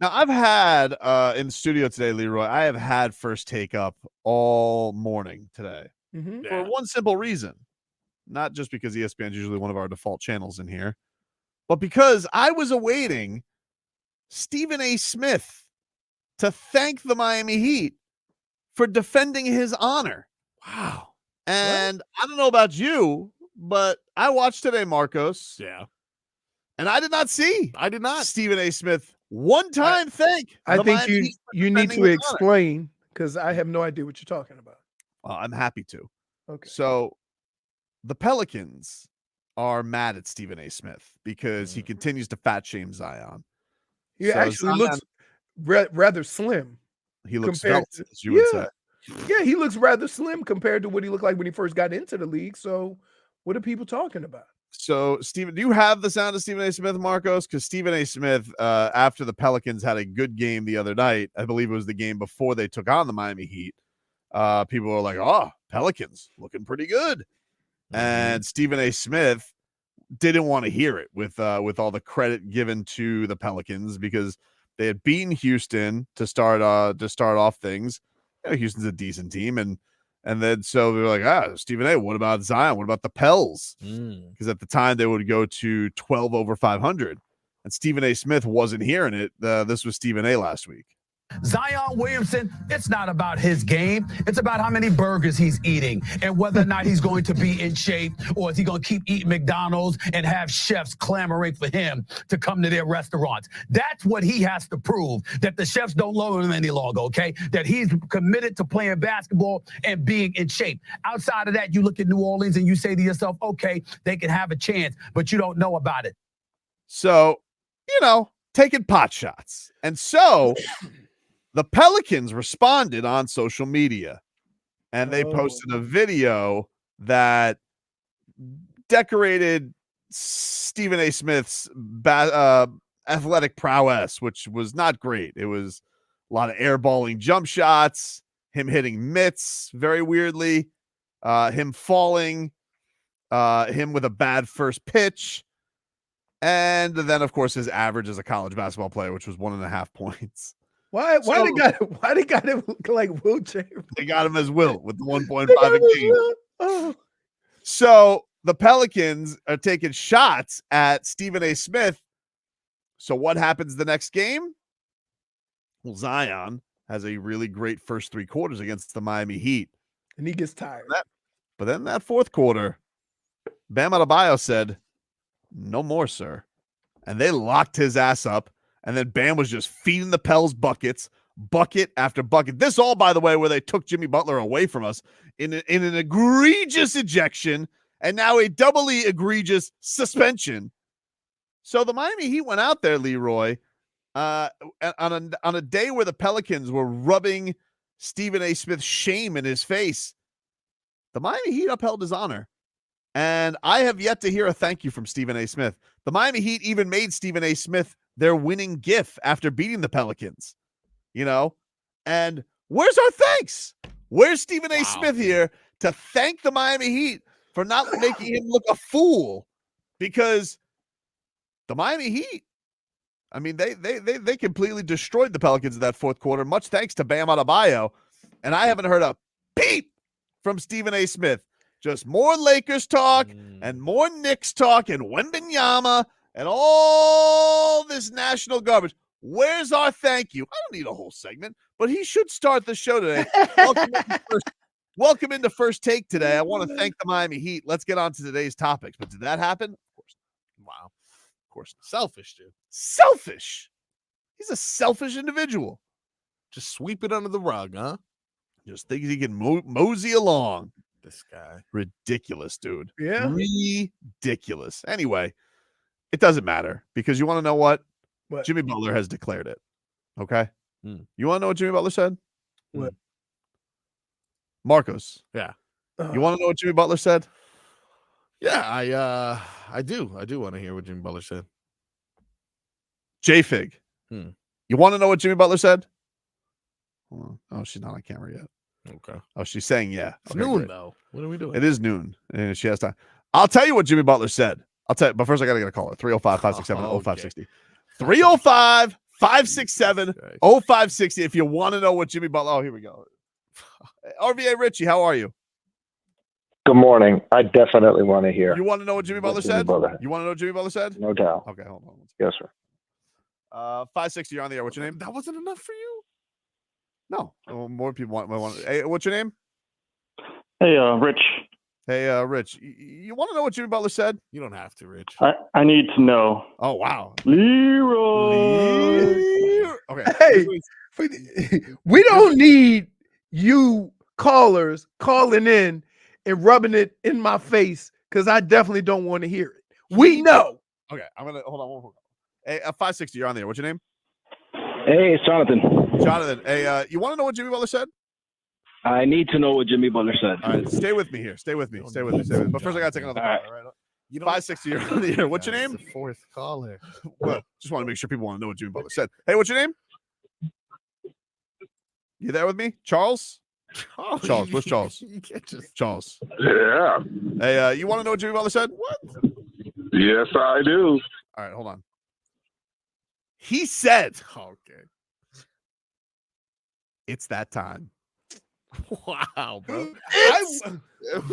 Now, I've had in the studio today, Leroy, I have had First Take up all morning today for one simple reason. Not just because ESPN is usually one of our default channels in here, but because I was awaiting Stephen A. Smith to thank the Miami Heat for defending his honor. Wow. And I don't know about you, but I watched today, Marcos. Yeah. And I did not see. I did not. Stephen A. Smith one time thank. I think you need to explain because I have no idea what you're talking about. I'm happy to. Okay. So the Pelicans are mad at Stephen A. Smith because he continues to fat shame Zion. He actually looks rather slim. He looks svelte, as you would say. Yeah, he looks rather slim compared to what he looked like when he first got into the league. So what are people talking about? So, Stephen, do you have the sound of Stephen A. Smith, Marcos? Because Stephen A. Smith, after the Pelicans had a good game the other night, I believe it was the game before they took on the Miami Heat, people were like, oh, Pelicans looking pretty good. And Stephen A. Smith didn't want to hear it with all the credit given to the Pelicans because they had beaten Houston to start off things. You know, Houston's a decent team, and then so they were like, Stephen A., what about Zion? What about the Pels? Because at the time they would go to 12 over 500, and Stephen A. Smith wasn't hearing it. This was Stephen A. last week. Zion Williamson, it's not about his game. It's about how many burgers he's eating and whether or not he's going to be in shape or is he going to keep eating McDonald's and have chefs clamoring for him to come to their restaurants. That's what he has to prove, that the chefs don't love him any longer, okay? That he's committed to playing basketball and being in shape. Outside of that, you look at New Orleans and you say to yourself, okay, they can have a chance, but you don't know about it. So, taking pot shots. And so the Pelicans responded on social media, and they posted a video that decorated Stephen A. Smith's athletic prowess, which was not great. It was a lot of airballing jump shots, him hitting mitts very weirdly, him falling, him with a bad first pitch, and then, of course, his average as a college basketball player, which was 1.5 points. Why they got him like Will Chamberlain? They got him as Will with the 1.5 a game. So the Pelicans are taking shots at Stephen A. Smith. So what happens the next game? Well, Zion has a really great first 3 quarters against the Miami Heat. And he gets tired. But then that fourth quarter, Bam Adebayo said, no more, sir. And they locked his ass up. And then Bam was just feeding the Pels buckets, bucket after bucket. This all, by the way, where they took Jimmy Butler away from us in an egregious ejection and now a doubly egregious suspension. So the Miami Heat went out there, Leroy, on a day where the Pelicans were rubbing Stephen A. Smith's shame in his face. The Miami Heat upheld his honor. And I have yet to hear a thank you from Stephen A. Smith. The Miami Heat even made Stephen A. Smith their winning gif after beating the Pelicans, and where's our thanks? Where's Stephen A. Smith here to thank the Miami Heat for not making him look a fool? Because the Miami Heat, I mean, they completely destroyed the Pelicans in that fourth quarter, much thanks to Bam Adebayo. And I haven't heard a peep from Stephen A. Smith. Just more Lakers talk and more Knicks talk and Wembanyama and all this national garbage. Where's our thank you? I don't need a whole segment, but he should start the show today. Welcome into First Take today. I want to thank the Miami Heat. Let's get on to today's topics. But did that happen? Of course. Wow. Of course. Selfish, dude. Selfish. He's a selfish individual. Just sweep it under the rug, huh? Just thinks he can mosey along. This guy. Ridiculous, dude. Yeah. Ridiculous. Anyway, it doesn't matter because you want to know what? What? Jimmy Butler has declared it. Okay? You want to know what Jimmy Butler said? What? Marcos. Yeah. You want to know what Jimmy Butler said? Yeah, I do. I do want to hear what Jimmy Butler said. J-Fig. You want to know what Jimmy Butler said? Oh, she's not on camera yet. Okay. Oh, she's saying yeah. It's noon, though. What are we doing? It is noon, and she has time. I'll tell you what Jimmy Butler said. I'll tell you, but first I got to get a caller. 305-567-0560. 567-0560 if you want to know what Jimmy Butler. Oh, here we go. RVA Richie, how are you? Good morning. I definitely want to hear. You want to know what Jimmy Butler said? You want to know what Jimmy Butler said? No doubt. Okay, hold on. Yes, sir. 560, you're on the air. What's your name? That wasn't enough for you? No. More people want. Hey, what's your name? Hey, Rich. Hey, Rich. You want to know what Jimmy Butler said? You don't have to, Rich. I need to know. Oh, wow. Leroy. Okay. Hey, we don't need you callers calling in and rubbing it in my face because I definitely don't want to hear it. We know. Okay, I'm gonna hold on. Hey, 560, you're on there. What's your name? Hey, it's Jonathan. Jonathan. Hey, you want to know what Jimmy Butler said? I need to know what Jimmy Butler said. All right, stay with me here. Stay with me. But first, I gotta take another call. All right. 560, you're on the air. What's your name? The fourth caller. Well, just want to make sure people want to know what Jimmy Butler said. Hey, what's your name? You there with me, Charles? Charles, where's Charles? You can't just. Charles. Yeah. Hey, you want to know what Jimmy Butler said? What? Yes, I do. All right, hold on. He said, Okay. "It's that time." Wow, bro. It's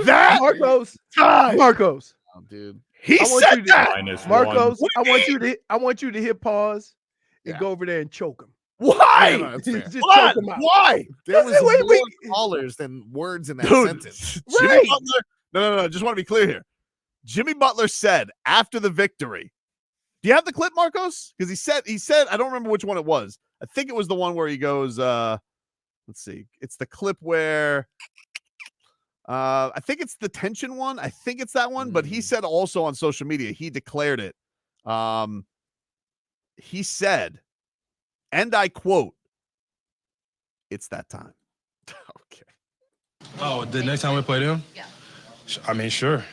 that Marcos. time. Marcos. Oh, dude. He I want said you to- that. Marcos, What I do you want you to hit pause and Yeah. go over there and choke him. Why? Yeah, no, it's fair. Just Hold choke on. him out. Why? There was Wait, more callers than words in that Dude, sentence. Jimmy Right. Butler. No. Just want to be clear here. Jimmy Butler said after the victory. Do you have the clip, Marcos? Because he said, I don't remember which one it was. I think it was the one where he goes, let's see. It's the clip where I think it's the tension one. I think it's that one, but he said also on social media, he declared it. He said, and I quote, "It's that time." Okay. Oh, the next time we play them? Yeah. I mean, sure.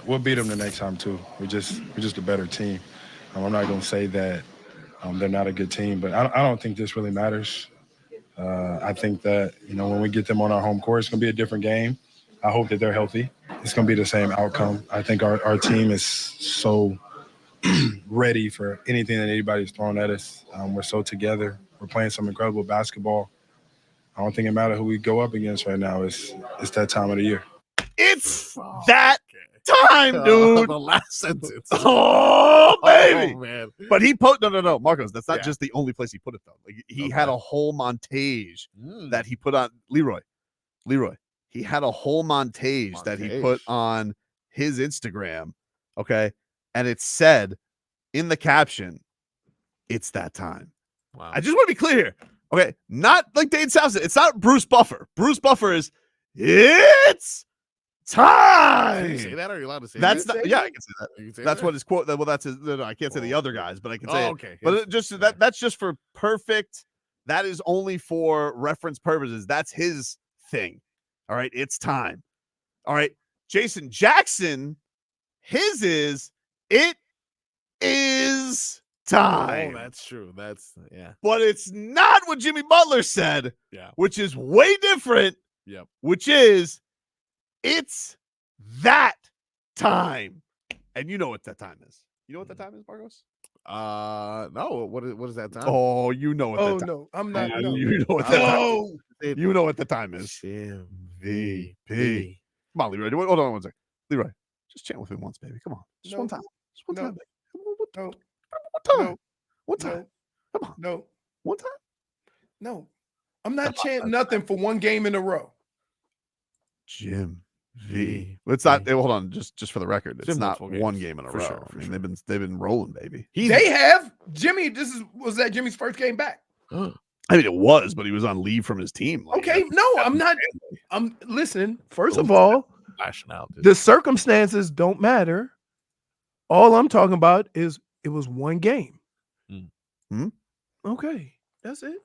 We'll beat them the next time too. We're just a better team. I'm not going to say that they're not a good team, but I don't think this really matters. I think that, when we get them on our home court, it's going to be a different game. I hope that they're healthy. It's going to be the same outcome. I think our team is so ready for anything that anybody's throwing at us. We're so together. We're playing some incredible basketball. I don't think it matters who we go up against right now. It's that time of the year. It's that time, dude. The last sentence. Oh, baby. Oh, man. But he no, Marcos. That's not Yeah. just the only place he put it though. Like he had a whole montage that he put on Leroy. He had a whole montage that he put on his Instagram. Okay, and it said in the caption, "It's that time." Wow. I just want to be clear here. Okay, not like Dane Sampson. It's not Bruce Buffer. Bruce Buffer is it's time. Can you say that? Or are you allowed to say That's that? not. Yeah, I can say that. You can say That's that? what his quote. Well, that's his. No, I can't say the other guys, but I can say it. Okay. But it just that's just for perfect. That is only for reference purposes. That's his thing. All right, it's time. All right, Jason Jackson. His is it is time. Oh, that's true. Yeah. But it's not what Jimmy Butler said. Yeah. Which is way different. Yep. Which is it's that time. And you know what that time is. You know what that time is, Marcos? No. What is that time? Oh, you know what Oh that time no, I'm not. No. You know what that time No. is. You know what the time is. MVP. Come on, Leroy. Hold on one second. Leroy, just chant with me once, baby. Come on. Just one No. time. Just one No. time, baby. Come on, one No. time. No. One time. No. Come on. No. One time. No. I'm not chanting nothing for one game in a row. Jim V. It's not. Hold on. Just for the record, it's Jim not multiple one games, game in a for row. sure, I for mean, sure. they've been rolling, baby. They have Jimmy. Was that Jimmy's first game back? I mean, it was, but he was on leave from his team. Like, Okay, no, I'm not. I'm listening. First of all, Flashing out. Dude. the circumstances don't matter. All I'm talking about is it was one game. Okay, that's it.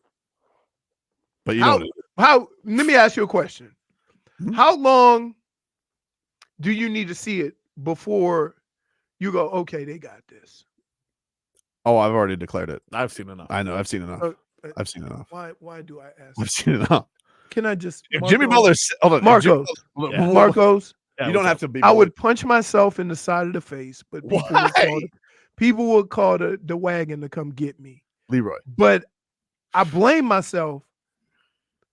But you know, How? Let me ask you a question. Hmm? How long do you need to see it before you go, okay, they got this? oh, I've already declared it. I've seen enough. I know. I've seen enough. I've seen enough. Why do I ask? I've seen enough. Can I just If Jimmy Butler, hold on, if Jimmy Marcos, Butler- Yeah. Marcos, you don't have to be. I would punch myself in the side of the face, but Why? people would call the wagon to come get me. Leroy. But I blame myself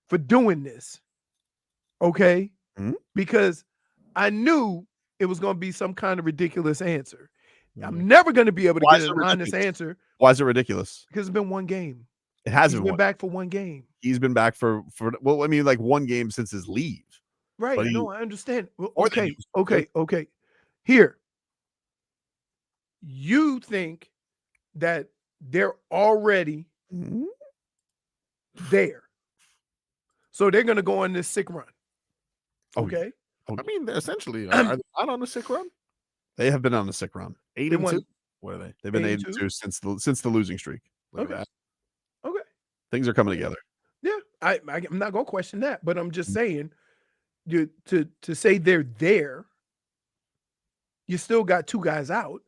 for doing this. Okay? Mhm. Because I knew it was going to be some kind of ridiculous answer. Mhm. I'm never going to be able to Why get is an it honest ridiculous? answer Why is it ridiculous? because it's been one game. It hasn't He's been been one. back for one game. He's been back for well, I mean, like one game since his leave. Right. But No, I understand. Well, more than okay. Here. You think that they're already Mhm. there. So they're going to go on this sick run. Oh, Okay. I mean, essentially, are they not on a sick run? They have been on a sick run. 8-2. won- What are they? They've been 8-2? 8-2 since the losing streak. Look Okay. at that. Okay. Things are coming together. Yeah. I'm not going to question that, but I'm just saying to say they're there, you still got two guys out.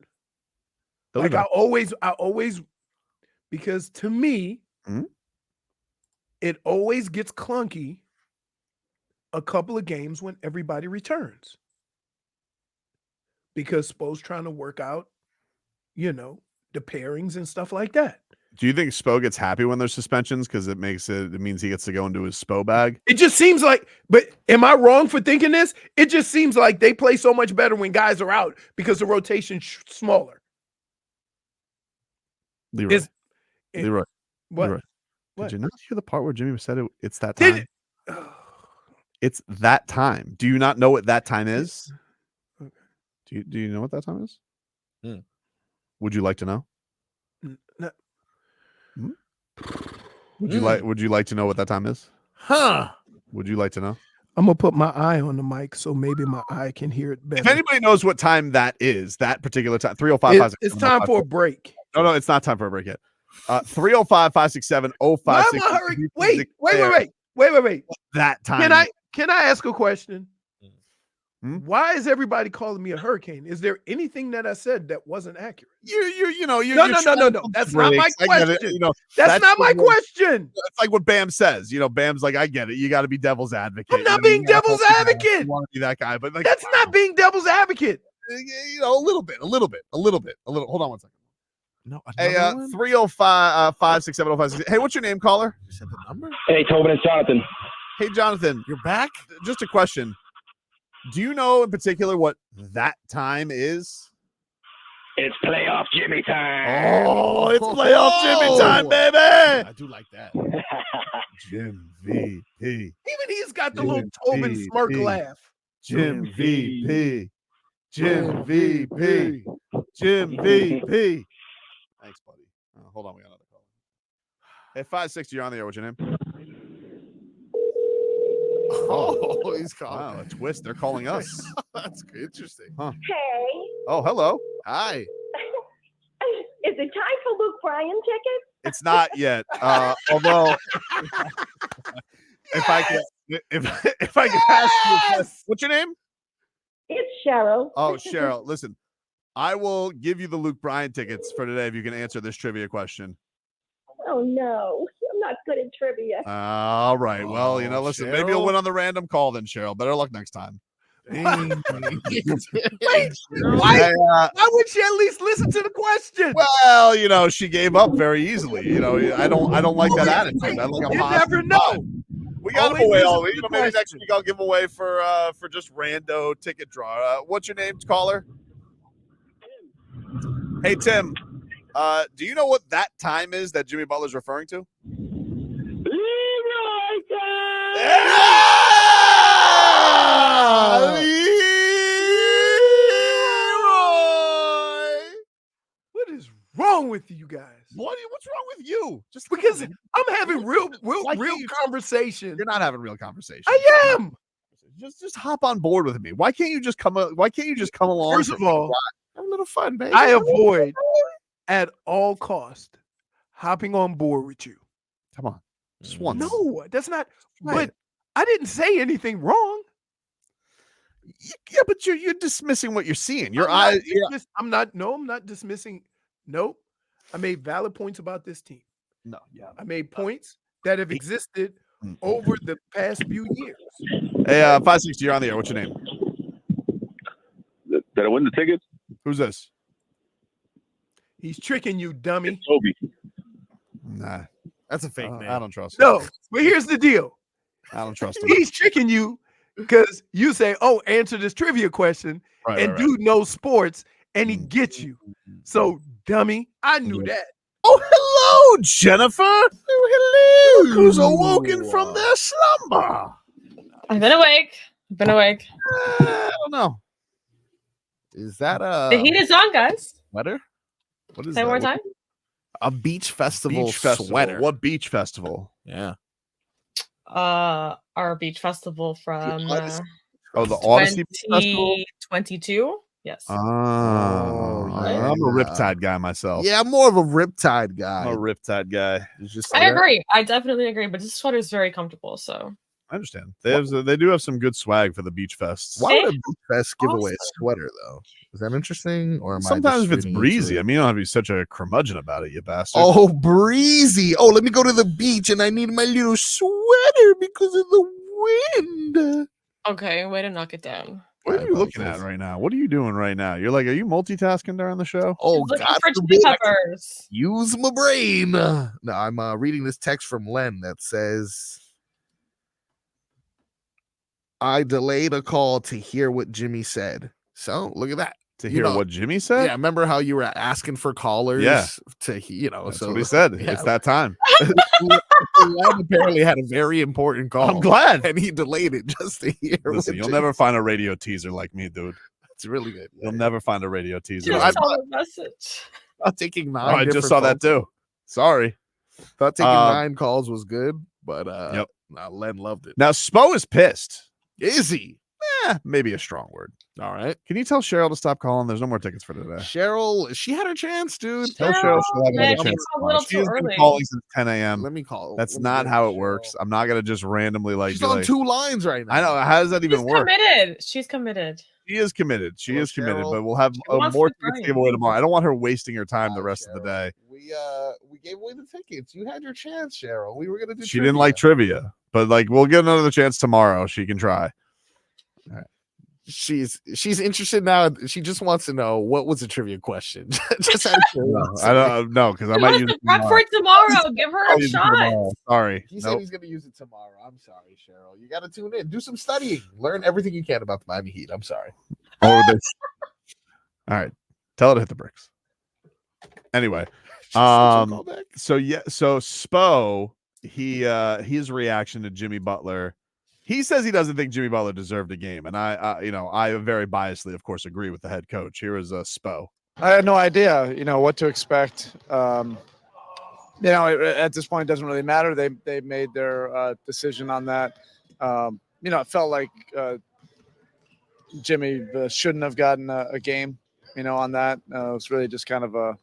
They'll Like be I back. always, because to me, Mhm. it always gets clunky a couple of games when everybody returns. Because Spo's trying to work out, the pairings and stuff like that. Do you think Spo gets happy when there's suspensions because it means he gets to go into his Spo bag? It just seems like, but am I wrong for thinking this? It just seems like they play so much better when guys are out because the rotation's smaller. Leroy. It- Leroy. What? Leroy. What? Did you not hear the part where Jimmy said it's that Did time? it- It's that time. Do you not know what that time is? Okay. Do you know what that time is? Hmm. Would you like to know? No. Would you like to know what that time is? Huh. Would you like to know? I'm gonna put my eye on the mic so maybe my eye can hear it better. If anybody knows what time that is, that particular time, 305 It's time for a break. No, it's not time for a break yet. 305 567 0560. Why am I hurrying? Wait. That time. Can I ask a question? Hmm? Why is everybody calling me a hurricane? Is there anything that I said that wasn't accurate? No. That's not my question. That's not my question. It's like what Bam says. Bam's like, I get it. You got to be devil's advocate. I'm not being devil's advocate. You want to be that guy, but like That's not being devil's advocate. a little bit. Hold on one second. No. Hey, another one? 305 567 0560. Hey, what's your name, caller? You said the number? Hey, Tobin and Jonathan. Hey, Jonathan. You're back? Just a question. Do you know in particular what that time is? It's playoff Jimmy time. Oh, it's playoff Jimmy time, baby. I do like that. Jim VP. Even he's got the Jim little Tobin smirk VP. laugh. Jim VP. Jim VP. Jim VP. Thanks, buddy. Hold on, we got another call. Hey, 560, you're on the air. What's your name? Oh, he's calling. Wow, a twist. They're calling us. That's interesting. Huh. Hey, Oh, hello. Hi. is it time for Luke Bryan tickets? It's not yet. Although, if I can ask you, a question. What's your name? It's Cheryl. Oh, Cheryl. Listen, I will give you the Luke Bryan tickets for today if you can answer this trivia question. Oh no, I'm not good at trivia. All right. Well, Oh, listen, maybe you'll Cheryl. win on the random call then, Cheryl. Better luck next time. Wait, Hey, why would she at least listen to the question? well, she gave up very easily. I don't like that attitude. I like a You positive never know. vibe. We got Always him away listen all to week. the Maybe next question. week I'll give him away for just rando ticket draw. What's your name, caller? Hey, Tim. Do you know what that time is that Jimmy Butler's referring to? What is wrong with you guys? What's wrong with you? Just Because I'm having real Why can't you- conversation. You're not having real conversation. I am. Just hop on board with me. Why can't you just come along? First of all, Have a little fun, baby. I avoid at all cost hopping on board with you. Come on. Just once. No, that's not. Right. But I didn't say anything wrong. Yeah, but you're dismissing what you're seeing. Your I'm not eyes. I'm not dismissing. Nope. I made valid points about this team. No, yeah. I made points that have existed over the past few years. Hey, 560, you're on the air. What's your name? Did I win the tickets? Who's this? He's tricking you, dummy. It's Toby. Nah, That's a fake name. I don't trust him. No, but here's the deal. I don't trust him. He's tricking you because you say, "Oh, answer this trivia question," and dude knows sports, and he gets you. So, dummy, I knew that. Oh, hello, Jennifer. Oh, hello. Look who's awoken from their slumber. I've been awake. I don't know. Is that The heat is on, guys. sweater? What is Say that? one more time. A beach festival Beach festival. sweater. What beach festival? Yeah. Our beach festival from the Odyssey Festival? 2022. Yes. Oh, yeah. I'm a Riptide guy myself. Yeah, I'm more of a Riptide guy. I'm a Riptide guy. It's just I agree. I definitely agree. But this sweater is very comfortable. So I understand. They do have some good swag for the beach fests. Why would a beach fest give away a sweater, though? Is that interesting? Or am Sometimes if it's reading into breezy, it? I mean, you don't have to be such a curmudgeon about it, you bastard. Oh, breezy. Oh, let me go to the beach and I need my little sweater because of the wind. okay, way to knock it down. What are you looking at right now? What are you doing right now? You're like, are you multitasking during the show? Oh, Looking God for forbid chili I can peppers. use my brain. No, I'm reading this text from Len that says, I delayed a call to hear what Jimmy said. So look at that. To hear what Jimmy said? Yeah, remember how you were asking for callers? Yeah. That's what he said. Yeah. It's that time. Len apparently had a very important call. I'm glad. And he delayed it just to hear. Listen, you'll never find a radio teaser like me, dude. It's really good. You'll never find a radio teaser. Just like saw the message. I'm taking 9. Oh, I just saw that too. Sorry. Thought taking 9 calls was good, but Len loved it. Now Spo is pissed. Is he? Maybe a strong word. All right. Can you tell Cheryl to stop calling? There's no more tickets for today. Cheryl, she had her chance, dude. Tell Cheryl she'll have man, another it's chance. a little She too has been early. calling since 10 a.m. Let me call. That's let me not get how it Cheryl. works. I'm not gonna just randomly She's be on like, 2 lines right now. I know. How does that even She's work? committed. She's committed. She is committed. She Well, is committed, Cheryl, but we'll have wants more to tickets to grind. give away tomorrow. I don't want her wasting her time the Hi, rest of the Cheryl. day. We gave away the tickets. You had your chance, Cheryl. We were gonna do. She didn't like trivia, but like we'll get another chance tomorrow. She can try. She's interested now. She just wants to know what was the trivia question. Just out of curiosity. I don't know because I He might wants use to it prep tomorrow. for tomorrow. Give her I'll a use it shot. tomorrow. Sorry. He said Nope. he's going to use it tomorrow. I'm sorry, Cheryl. You got to tune in. Do some studying. Learn everything you can about the Miami Heat. I'm sorry. All right. Tell her to hit the bricks. Anyway, so Spo, his reaction to Jimmy Butler. He says he doesn't think Jimmy Butler deserved a game, and I very biasly, of course, agree with the head coach. Here is Spo. I had no idea, what to expect. At this point, it doesn't really matter. They made their decision on that. It felt like Jimmy shouldn't have gotten a game, on that. It was really just kind of a,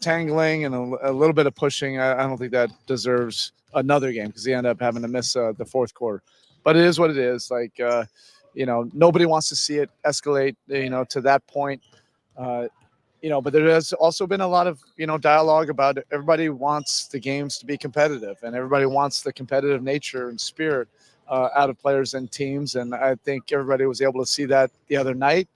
tangling and a little bit of pushing. I don't think that deserves another game because he ended up having to miss the fourth quarter. But it is what it is. Like, nobody wants to see it escalate, to that point. But there has also been a lot of, dialogue about it. Everybody wants the games to be competitive and everybody wants the competitive nature and spirit out of players and teams. And I think everybody was able to see that the other night.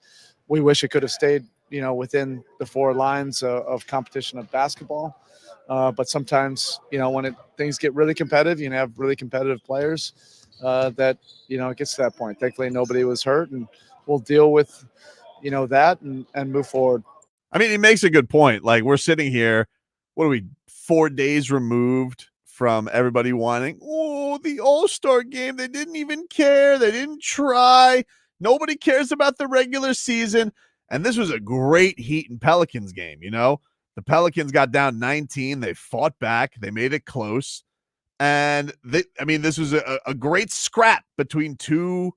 We wish it could have stayed, within the 4 lines of competition of basketball. But sometimes, when things get really competitive, you have really competitive players that, it gets to that point. Thankfully, nobody was hurt, and we'll deal with, that and move forward. I mean, he makes a good point. Like, we're sitting here, what are we, 4 days removed from everybody wanting, the All-Star game. They didn't even care. They didn't try. Nobody cares about the regular season. And this was a great Heat and Pelicans game, The Pelicans got down 19. They fought back. They made it close. And this was a great scrap between 2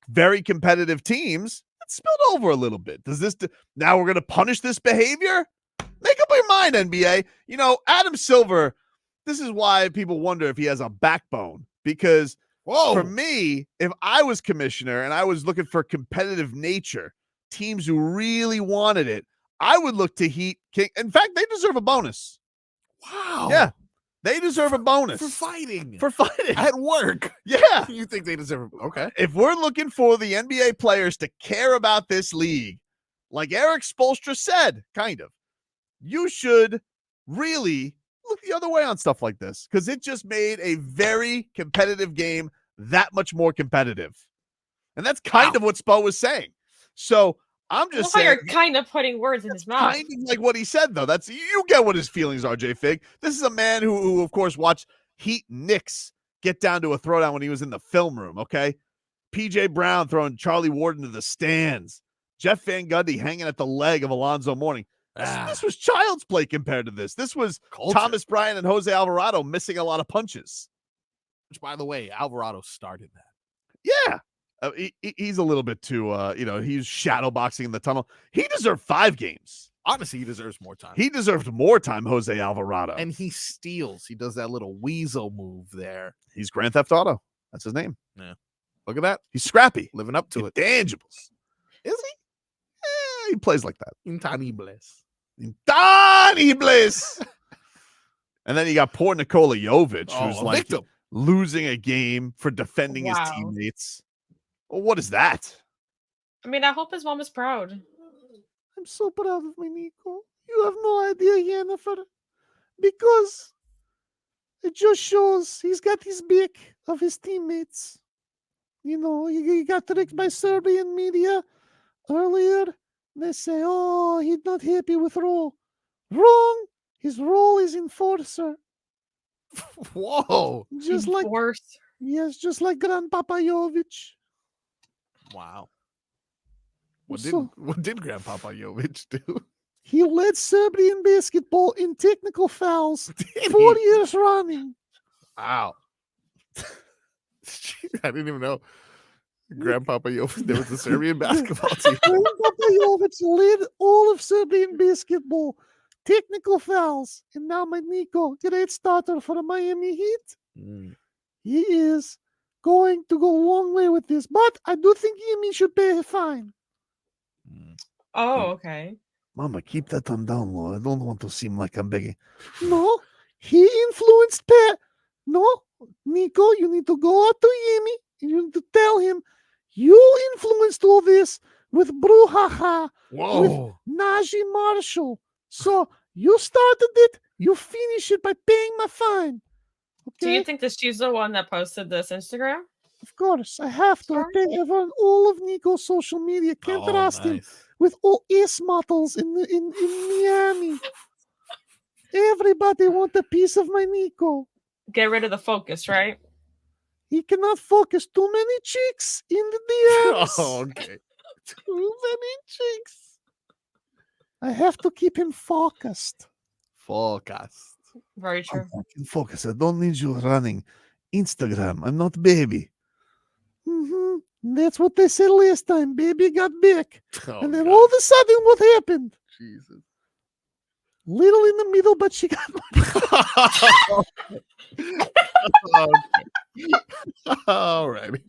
very competitive teams. It spilled over a little bit. Now we're going to punish this behavior? Make up your mind, NBA. Adam Silver, this is why people wonder if he has a backbone. Because for me, if I was commissioner and I was looking for competitive nature, teams who really wanted it, I would look to Heat King. In fact, they deserve a bonus. Wow. Yeah. They deserve a bonus. For fighting. At work. Yeah. You think they deserve it? Okay. If we're looking for the NBA players to care about this league, like Eric Spoelstra said, kind of, you should really look the other way on stuff like this because it just made a very competitive game that much more competitive. And that's kind of what Spo was saying. So I'm just saying. You're kind of putting words in his mouth. Kind of like what he said, though. That's you get what his feelings are, J Fig. This is a man who of course, watched Heat Knicks get down to a throwdown when he was in the film room, okay? PJ Brown throwing Charlie Ward into the stands. Jeff Van Gundy hanging at the leg of Alonzo Mourning. This was child's play compared to this. This was Thomas Bryant and Jose Alvarado missing a lot of punches. Which, by the way, Alvarado started that. Yeah. He's a little bit too, he's shadow boxing in the tunnel. He deserved 5 games. Honestly, he deserves more time. He deserved more time, Jose Alvarado. And he steals. He does that little weasel move there. He's Grand Theft Auto. That's his name. Yeah. Look at that. He's scrappy. Living up to it. Intangibles. Is he? He plays like that. Intangibles. Intangibles. And then you got poor Nikola Jovic, who's like victim. Losing a game for defending his teammates. Well, what is that? I mean, I hope his mom is proud. I'm so proud of my Nico. You have no idea, Jennifer. Because it just shows he's got his back of his teammates. You know, he got tricked by Serbian media earlier. They say, oh, he's not happy with role. Wrong. His role is enforcer. Whoa. Just like yes, just like Grandpapa Jovic. Wow. What did Grandpapa Jovic do? He led Serbian basketball in technical fouls 4 years running. Wow. I didn't even know Grandpapa Jovic, there was a Serbian basketball team. Grandpapa Jovic led all of Serbian basketball. Technical fouls. And now my Nico, great starter for the Miami Heat. He is going to go a long way with this. But I do think Yemi should pay a fine. Oh, okay. Mama, keep that on down low. I don't want to seem like I'm begging. No, he influenced Pat. No, Nico, you need to go out to Yemi and you need to tell him you influenced all this with Brouhaha, with Najee Marshall. So you started it, you finish it by paying my fine. Okay? Do you think that she's the one that posted this Instagram? Of course, I have to. I pay everyone all of Nico's social media. Can't trust him with all ace models in Miami. Everybody want a piece of my Nico. Get rid of the focus, right? He cannot focus. Too many chicks in the DMs. Oh, okay. Too many chicks. I have to keep him focused. Focused. Very true. I can focus. I don't need you running Instagram. I'm not baby. That's what they said last time. Baby got big. And then all of a sudden, what happened? Jesus. Little in the middle, but she got All righty.